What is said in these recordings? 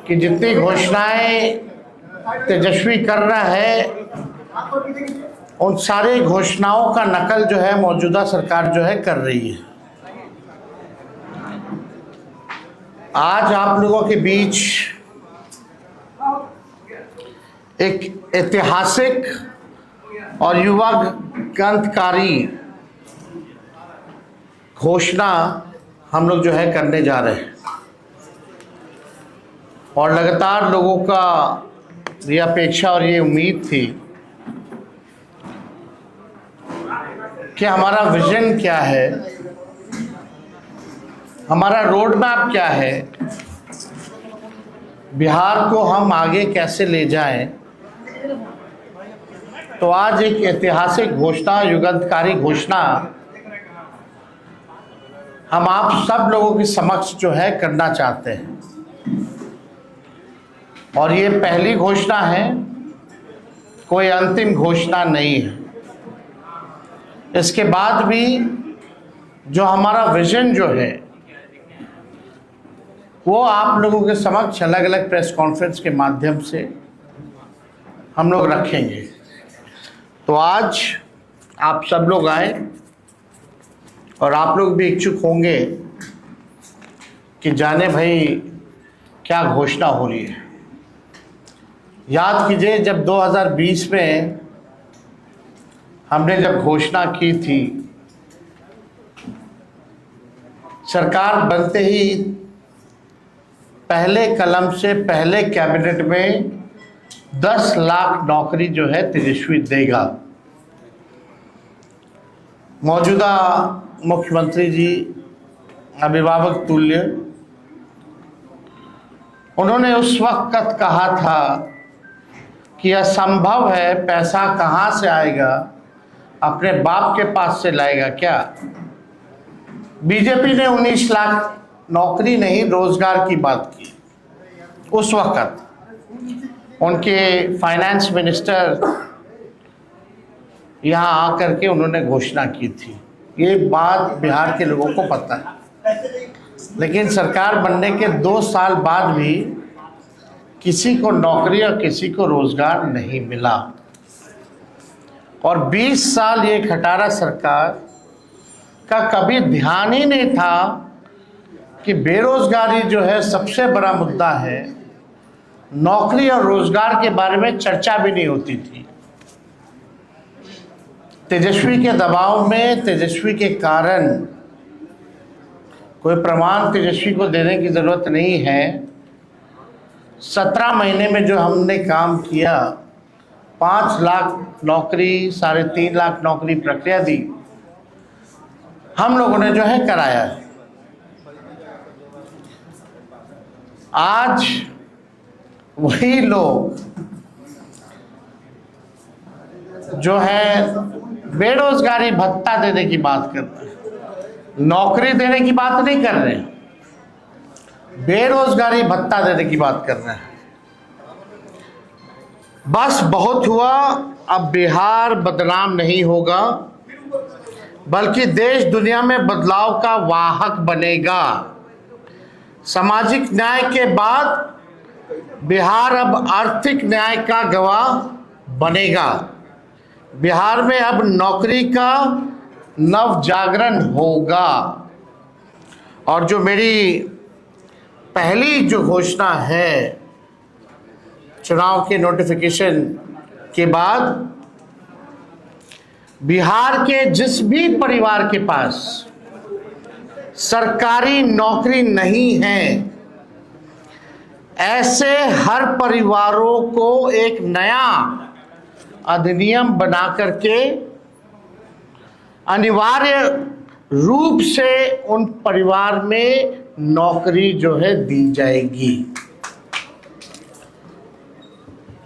कि जितनी घोषणाएं तेजस्वी कर रहा है उन सारी घोषणाओं का नकल जो है मौजूदा सरकार जो है कर रही है। आज आप लोगों के बीच एक ऐतिहासिक और युवा क्रांतिकारी घोषणा हम लोग जो है करने जा रहे हैं और लगातार लोगों का ये अपेक्षा और ये उम्मीद थी कि हमारा विजन क्या है, हमारा रोड मैप क्या है, बिहार को हम आगे कैसे ले जाएं। तो आज एक ऐतिहासिक घोषणा, युगांतकारी घोषणा हम आप सब लोगों के समक्ष जो है करना चाहते हैं और ये पहली घोषणा है, कोई अंतिम घोषणा नहीं है। इसके बाद भी जो हमारा विजन जो है वो आप लोगों के समक्ष अलग अलग प्रेस कॉन्फ्रेंस के माध्यम से हम लोग रखेंगे। तो आज आप सब लोग आए और आप लोग भी इच्छुक होंगे कि जाने भाई क्या घोषणा हो रही है। याद कीजिए जब 2020 में हमने जब घोषणा की थी, सरकार बनते ही पहले कलम से पहले कैबिनेट में 10 लाख नौकरी जो है तेजस्वी देगा। मौजूदा मुख्यमंत्री जी अभिभावक तुल्य, उन्होंने उस वक्त कहा था कि असंभव है, पैसा कहाँ से आएगा, अपने बाप के पास से लाएगा क्या। बीजेपी ने 19 लाख नौकरी नहीं रोजगार की बात की। उस वक्त उनके फाइनेंस मिनिस्टर यहाँ आकर के उन्होंने घोषणा की थी। ये बात बिहार के लोगों को पता है, लेकिन सरकार बनने के 2 साल बाद भी किसी को नौकरी और किसी को रोजगार नहीं मिला और 20 साल ये खटारा सरकार का कभी ध्यान ही नहीं था कि बेरोजगारी जो है सबसे बड़ा मुद्दा है। नौकरी और रोजगार के बारे में चर्चा भी नहीं होती थी। तेजस्वी के दबाव में, तेजस्वी के कारण, कोई प्रमाण तेजस्वी को देने की जरूरत नहीं है, 17 महीने में जो हमने काम किया, 5 लाख नौकरी, 3.5 लाख नौकरी प्रक्रिया दी, हम लोगों ने जो है कराया है। आज वही लोग जो है बेरोजगारी भत्ता देने की बात कर रहे हैं, नौकरी देने की बात नहीं कर रहे हैं, बेरोजगारी भत्ता देने की बात कर रहे हैं। बस बहुत हुआ, अब बिहार बदनाम नहीं होगा बल्कि देश दुनिया में बदलाव का वाहक बनेगा। सामाजिक न्याय के बाद बिहार अब आर्थिक न्याय का गवाह बनेगा। बिहार में अब नौकरी का नव जागरण होगा। और जो मेरी पहली जो घोषणा है चुनाव के नोटिफिकेशन के बाद, बिहार के जिस भी परिवार के पास सरकारी नौकरी नहीं है, ऐसे हर परिवारों को एक नया अधिनियम बना करके अनिवार्य रूप से उन परिवार में नौकरी जो है दी जाएगी।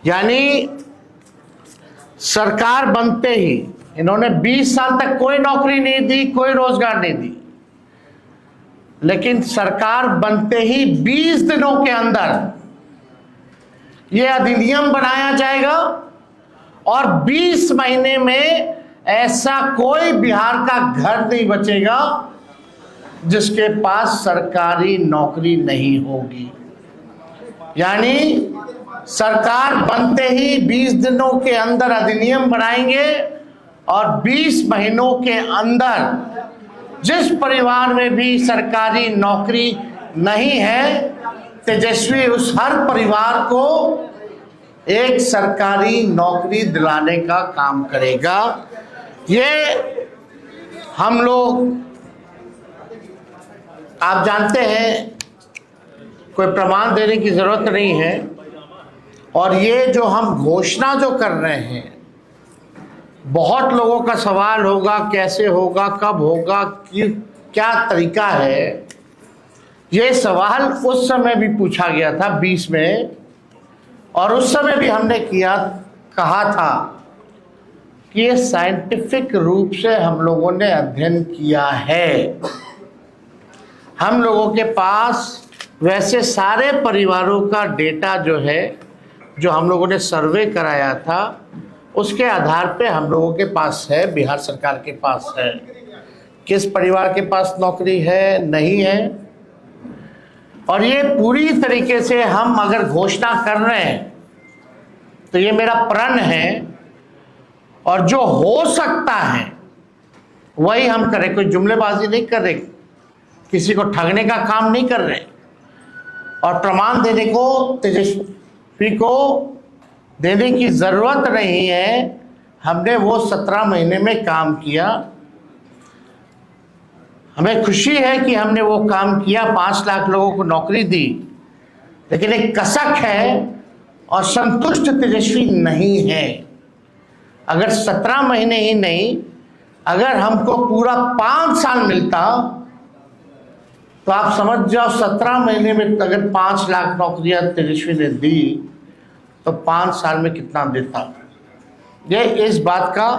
यानी सरकार बनते ही इन्होंने 20 साल तक कोई नौकरी नहीं दी, कोई रोजगार नहीं दी, लेकिन सरकार बनते ही 20 दिनों के अंदर यह अधिनियम बनाया जाएगा और 20 महीने में ऐसा कोई बिहार का घर नहीं बचेगा जिसके पास सरकारी नौकरी नहीं होगी। यानी सरकार बनते ही 20 दिनों के अंदर अधिनियम बनाएंगे और 20 महीनों के अंदर जिस परिवार में भी सरकारी नौकरी नहीं है, तेजस्वी उस हर परिवार को एक सरकारी नौकरी दिलाने का काम करेगा। ये हम लोग, आप जानते हैं, कोई प्रमाण देने की जरूरत नहीं है। और ये जो हम घोषणा जो कर रहे हैं, बहुत लोगों का सवाल होगा कैसे होगा, कब होगा, क्या तरीका है। ये सवाल उस समय भी पूछा गया था 20 में, और उस समय भी हमने कहा था कि ये साइंटिफिक रूप से हम लोगों ने अध्ययन किया है। हम लोगों के पास वैसे सारे परिवारों का डेटा जो है, जो हम लोगों ने सर्वे कराया था, उसके आधार पे हम लोगों के पास है, बिहार सरकार के पास है, किस परिवार के पास नौकरी है, नहीं है। और ये पूरी तरीके से हम अगर घोषणा कर रहे हैं तो ये मेरा प्रण है, और जो हो सकता है वही हम करें। कोई जुमलेबाजी नहीं कर रहे, किसी को ठगने का काम नहीं कर रहे, और प्रमाण देने को तेजस्वी को देने की जरूरत नहीं है। हमने वो 17 महीने में काम किया। हमें खुशी है कि हमने वो काम किया, 5 लाख लोगों को नौकरी दी। लेकिन एक कसक है और संतुष्ट तेजस्वी नहीं है। अगर 17 महीने ही नहीं, अगर हमको पूरा 5 साल मिलता तो आप समझ जाओ 17 महीने में अगर 5 लाख नौकरियां तेजस्वी ने दी तो 5 साल में कितना देता। ये इस बात का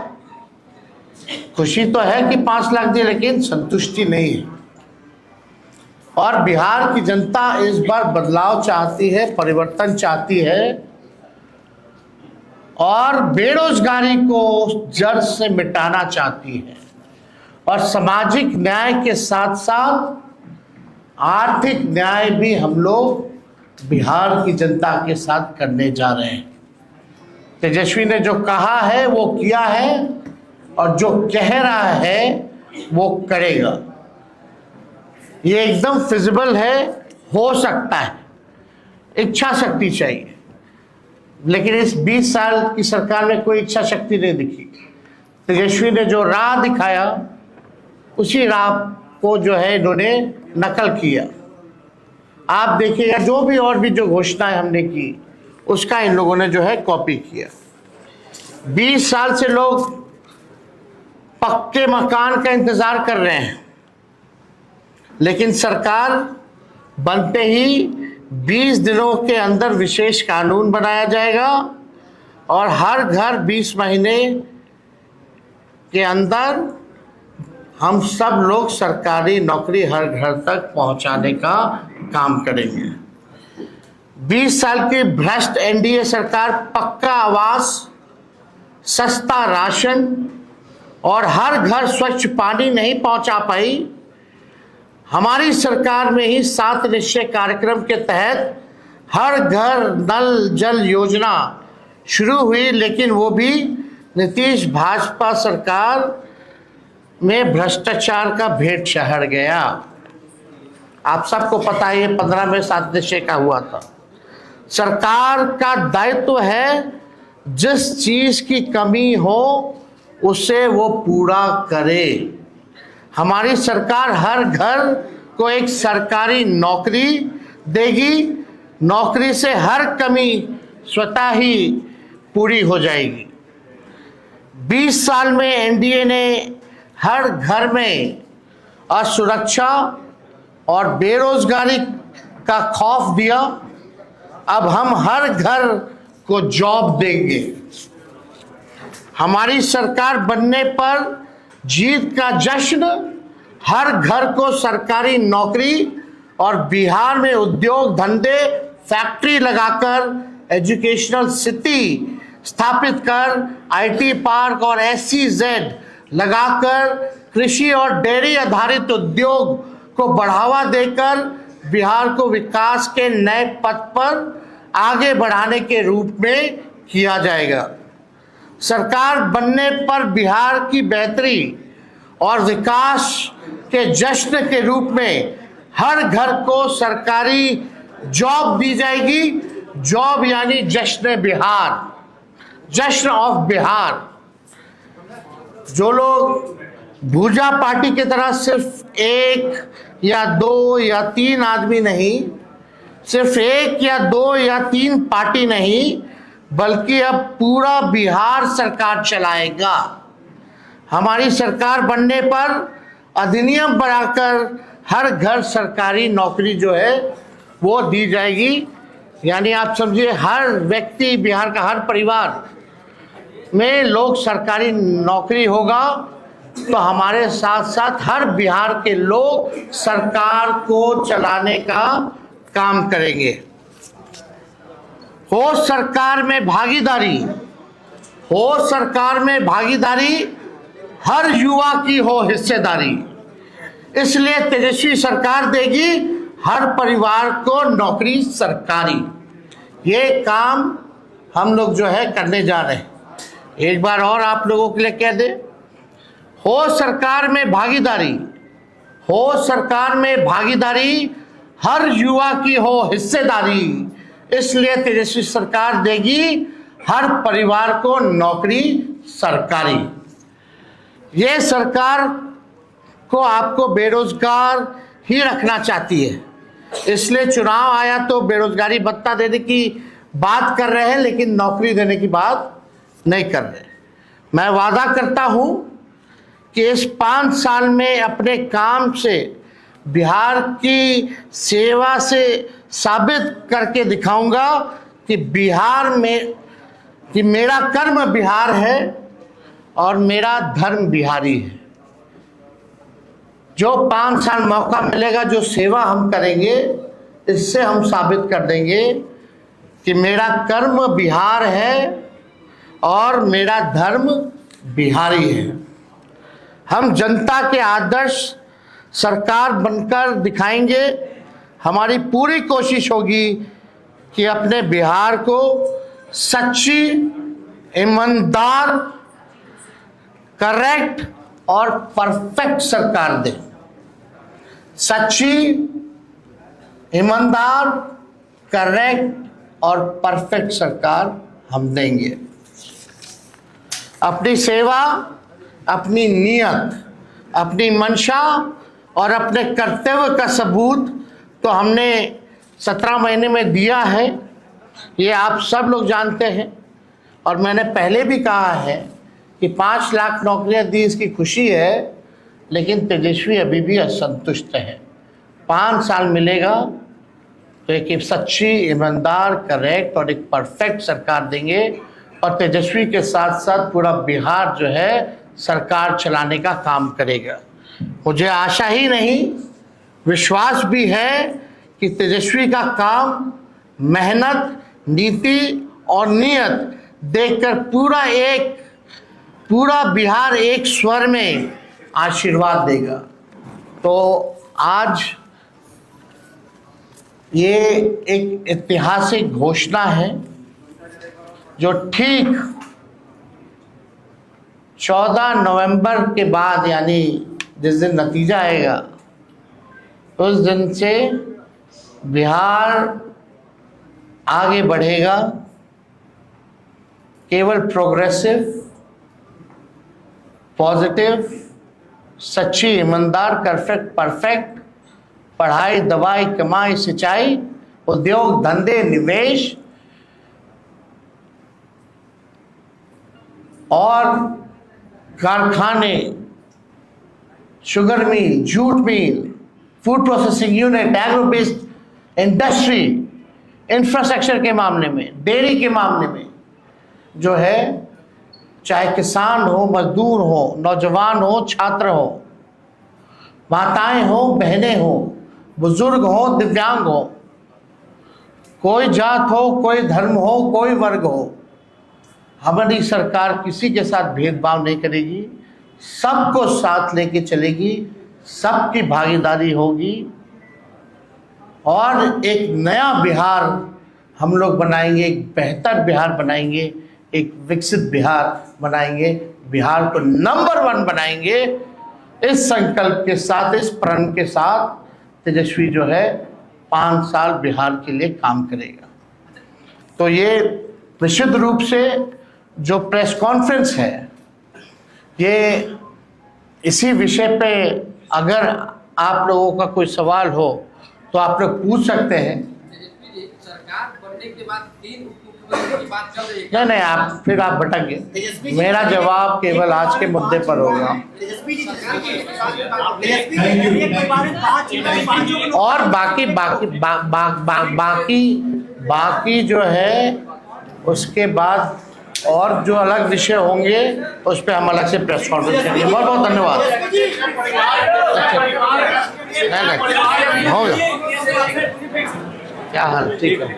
खुशी तो है कि 5 लाख दी, लेकिन संतुष्टि नहीं है। और बिहार की जनता इस बार बदलाव चाहती है, परिवर्तन चाहती है, और बेरोजगारी को जड़ से मिटाना चाहती है, और सामाजिक न्याय के साथ साथ आर्थिक न्याय भी हम लोग बिहार की जनता के साथ करने जा रहे हैं। तेजस्वी ने जो कहा है वो किया है, और जो कह रहा है वो करेगा। ये एकदम फिजिबल है, हो सकता है, इच्छा शक्ति चाहिए। लेकिन इस 20 साल की सरकार में कोई इच्छा शक्ति नहीं दिखी। तेजस्वी ने जो राह दिखाया, उसी राह को जो है इन्होंने नकल किया। आप देखिएगा जो भी और भी जो घोषणाएं हमने की, उसका इन लोगों ने जो है कॉपी किया। 20 साल से लोग पक्के मकान का इंतजार कर रहे हैं, लेकिन सरकार बनते ही 20 दिनों के अंदर विशेष कानून बनाया जाएगा, और हर घर 20 महीने के अंदर हम सब लोग सरकारी नौकरी हर घर तक पहुंचाने का काम करेंगे। 20 साल की भ्रष्ट एनडीए सरकार पक्का आवास, सस्ता राशन और हर घर स्वच्छ पानी नहीं पहुंचा पाई। हमारी सरकार में ही 7 निश्चय कार्यक्रम के तहत हर घर नल जल योजना शुरू हुई, लेकिन वो भी नीतीश भाजपा सरकार में भ्रष्टाचार का भेंट चढ़ गया। आप सबको पता है, ये 15 में 7 निश्चय का हुआ था। सरकार का दायित्व है जिस चीज की कमी हो उसे वो पूरा करे। हमारी सरकार हर घर को एक सरकारी नौकरी देगी, नौकरी से हर कमी स्वतः ही पूरी हो जाएगी। 20 साल में एनडीए ने हर घर में असुरक्षा और बेरोजगारी का खौफ दिया। अब हम हर घर को जॉब देंगे। हमारी सरकार बनने पर जीत का जश्न, हर घर को सरकारी नौकरी, और बिहार में उद्योग धंधे फैक्ट्री लगाकर एजुकेशनल सिटी स्थापित कर, आईटी पार्क और एसईजेड लगाकर कृषि और डेयरी आधारित उद्योग को बढ़ावा देकर बिहार को विकास के नए पथ पर आगे बढ़ाने के रूप में किया जाएगा। सरकार बनने पर बिहार की बेहतरी और विकास के जश्न के रूप में हर घर को सरकारी जॉब दी जाएगी। जॉब यानी जश्न बिहार, जश्न ऑफ बिहार। जो लोग भूजा पार्टी की तरह सिर्फ 1 या 2 या 3 आदमी नहीं, सिर्फ 1 या 2 या 3 पार्टी नहीं, बल्कि अब पूरा बिहार सरकार चलाएगा। हमारी सरकार बनने पर अधिनियम बनाकर हर घर सरकारी नौकरी जो है वो दी जाएगी। यानी आप समझिए हर व्यक्ति, बिहार का हर परिवार में लोग सरकारी नौकरी होगा, तो हमारे साथ साथ हर बिहार के लोग सरकार को चलाने का काम करेंगे। हो सरकार में भागीदारी, हो सरकार में भागीदारी, हर युवा की हो हिस्सेदारी। इसलिए तेजस्वी सरकार देगी हर परिवार को नौकरी सरकारी। ये काम हम लोग जो है करने जा रहे हैं। एक बार और आप लोगों के लिए कह दे, हो सरकार में भागीदारी, हो सरकार में भागीदारी, हर युवा की हो हिस्सेदारी। इसलिए तेजस्वी सरकार देगी हर परिवार को नौकरी सरकारी। ये सरकार को आपको बेरोजगार ही रखना चाहती है, इसलिए चुनाव आया तो बेरोजगारी भत्ता देने की बात कर रहे हैं, लेकिन नौकरी देने की बात नहीं कर रहे। मैं वादा करता हूं कि इस 5 साल में अपने काम से बिहार की सेवा से साबित करके दिखाऊंगा कि बिहार में, कि मेरा कर्म बिहार है और मेरा धर्म बिहारी है। जो 5 साल मौका मिलेगा, जो सेवा हम करेंगे, इससे हम साबित कर देंगे कि मेरा कर्म बिहार है और मेरा धर्म बिहारी है। हम जनता के आदर्श सरकार बनकर दिखाएंगे। हमारी पूरी कोशिश होगी कि अपने बिहार को सच्ची, ईमानदार, करेक्ट और परफेक्ट सरकार दें। सच्ची, ईमानदार, करेक्ट और परफेक्ट सरकार हम देंगे। अपनी सेवा, अपनी नियत, अपनी मंशा और अपने कर्तव्य का सबूत तो हमने 17 महीने में दिया है, ये आप सब लोग जानते हैं। और मैंने पहले भी कहा है कि 5 लाख नौकरियां दी, इसकी खुशी है, लेकिन तेजस्वी अभी भी असंतुष्ट है। 5 साल मिलेगा तो एक सच्ची, ईमानदार, करेक्ट और एक परफेक्ट सरकार देंगे। और तेजस्वी के साथ साथ पूरा बिहार जो है सरकार चलाने का काम करेगा। मुझे आशा ही नहीं, विश्वास भी है कि तेजस्वी का काम, मेहनत, नीति और नियत देखकर पूरा बिहार एक स्वर में आशीर्वाद देगा। तो आज ये एक ऐतिहासिक घोषणा है जो ठीक 14 नवंबर के बाद, यानी जिस दिन नतीजा आएगा उस दिन से बिहार आगे बढ़ेगा। केवल प्रोग्रेसिव, पॉजिटिव, सच्ची, ईमानदार, परफेक्ट, पढ़ाई, दवाई, कमाई, सिंचाई, उद्योग, धंधे, निवेश और कारखाने, sugar mill, jute mill, food processing unit, agro based industry, infrastructure के मामले में, डेयरी के मामले में जो है, चाहे किसान हो, मजदूर हो, नौजवान हो, छात्र हो, माताएं हो, बहनें हो, बुजुर्ग हो, दिव्यांग हो, कोई जात हो, कोई धर्म हो, कोई वर्ग हो, हमारी सरकार किसी के साथ भेदभाव नहीं करेगी, सबको साथ लेके चलेगी, सबकी भागीदारी होगी और एक नया बिहार हम लोग बनाएंगे, एक बेहतर बिहार बनाएंगे, एक विकसित बिहार बनाएंगे, बिहार को नंबर 1 बनाएंगे। इस संकल्प के साथ, इस प्रण के साथ तेजस्वी जो है 5 साल बिहार के लिए काम करेगा। तो ये निश्चित रूप से जो प्रेस कॉन्फ्रेंस है, ये इसी विषय पे अगर आप लोगों का कोई सवाल हो तो आप लोग पूछ सकते हैं। सरकार बनने के बाद 3 उपमुख्यमंत्री की बात चल रही है। नहीं, आप फिर आप भटक गए। मेरा जवाब केवल आज के मुद्दे पर होगा। और बाकी जो है उसके बाद और जो अलग विषय होंगे उस पर हम अलग से प्रेस कॉन्फ्रेंस करेंगे। बहुत बहुत धन्यवाद। हो गया क्या हाल? ठीक है।